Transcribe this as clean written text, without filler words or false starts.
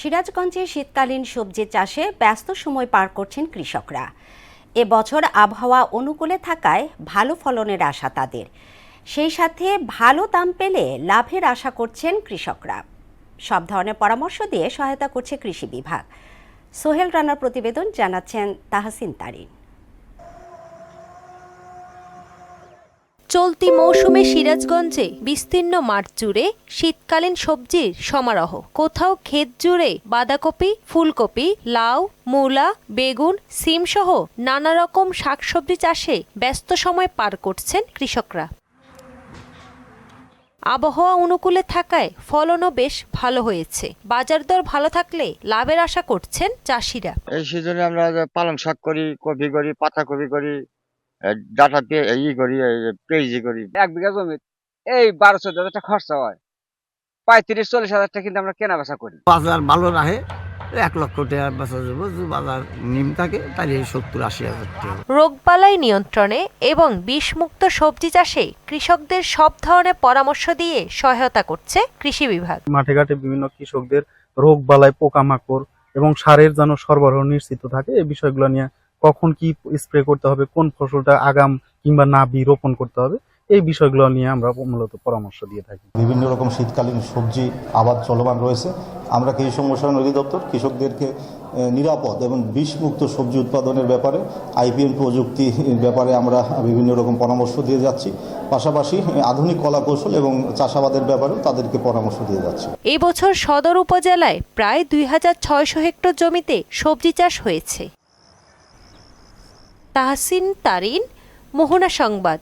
সিরাজগঞ্জে শীতকালীন সবজি চাষে ব্যস্ত সময় পার করছেন কৃষকরা। এবছর আবহাওয়া অনুকূলে থাকায় ভালো ফলনের আশা তাদের। সেই সাথে ভালো দাম পেলে লাভের আশা করছেন কৃষকরা। সব ধরনের পরামর্শ দিয়ে সহায়তা করছে কৃষি বিভাগ। সোহেল রানার প্রতিবেদন, জানাচ্ছেন তাহসিন তারিন। চলতি মৌসুমে সিরাজগঞ্জে বিস্তীর্ণ মাঠ জুড়ে শীতকালীন সবজির সমারোহ। কোথাও ক্ষেত জুড়ে বাঁধাকপি, ফুলকপি, লাউ, মূলা, বেগুন, সিম সহ নানা রকম শাকসবজি চাষে ব্যস্ত সময় পার করছেন কৃষকরা। আবহাওয়া অনুকূলে থাকায় ফলনও বেশ ভালো হয়েছে। বাজার দর ভালো থাকলে লাভের আশা করছেন চাষিরা। এই সিজনে আমরা পালং শাক করি, কপি করি, পাতাকপি করি, ডাটা করি, পেঁয়াজি করি। 1 বিঘা জমি এই 12-14 হাজার টাকা খরচা হয়, 35-40 হাজার টাকা কিন্তু আমরা কেনা বেচা করি। বাজার ভালো রাখে 1 লক্ষ টাকা বেচা যাবে, যদি বাজার নিম থাকে তাহলে 70-80 হাজার টাকা। রোগবালাই নিয়ন্ত্রণে এবং বিষমুক্ত সবজি চাষে কৃষকদের সব ধরনের পরামর্শ দিয়ে সহায়তা করছে কৃষি বিভাগ। মাঠে ঘাটে বিভিন্ন কৃষকদের রোগবালাই, পোকামাকড় এবং সারের যেন সরবরাহ নিশ্চিত থাকে, এই বিষয়গুলো নিয়ে কখন কি স্প্রে করতে হবে, কোন ফসলটা আগাম কিংবা নাবি রোপণ করতে হবে, এই বিষয়গুলো নিয়ে আমরা মূলত পরামর্শ দিয়ে থাকি। বিভিন্ন রকম শীতকালীন সবজি আবাদ চলমান রয়েছে। আমরা কৃষি সম্প্রসারণ অধিদপ্তর কৃষকদেরকে নিরাপদ এবং বিষমুক্ত সবজি উৎপাদনের ব্যাপারে আইপিএম প্রযুক্তির ব্যাপারে আমরা বিভিন্ন রকম পরামর্শ দিয়ে যাচ্ছি। পাশাপাশি আধুনিক কলা কৌশল এবং চাষাবাদের ব্যাপারেও তাদেরকে পরামর্শ দিয়ে যাচ্ছি। এই বছর সদর উপজেলায় প্রায় 2600 হেক্টর জমিতে সবজি চাষ হয়েছে। তাহসিন তারিন, মোহনা সংবাদ।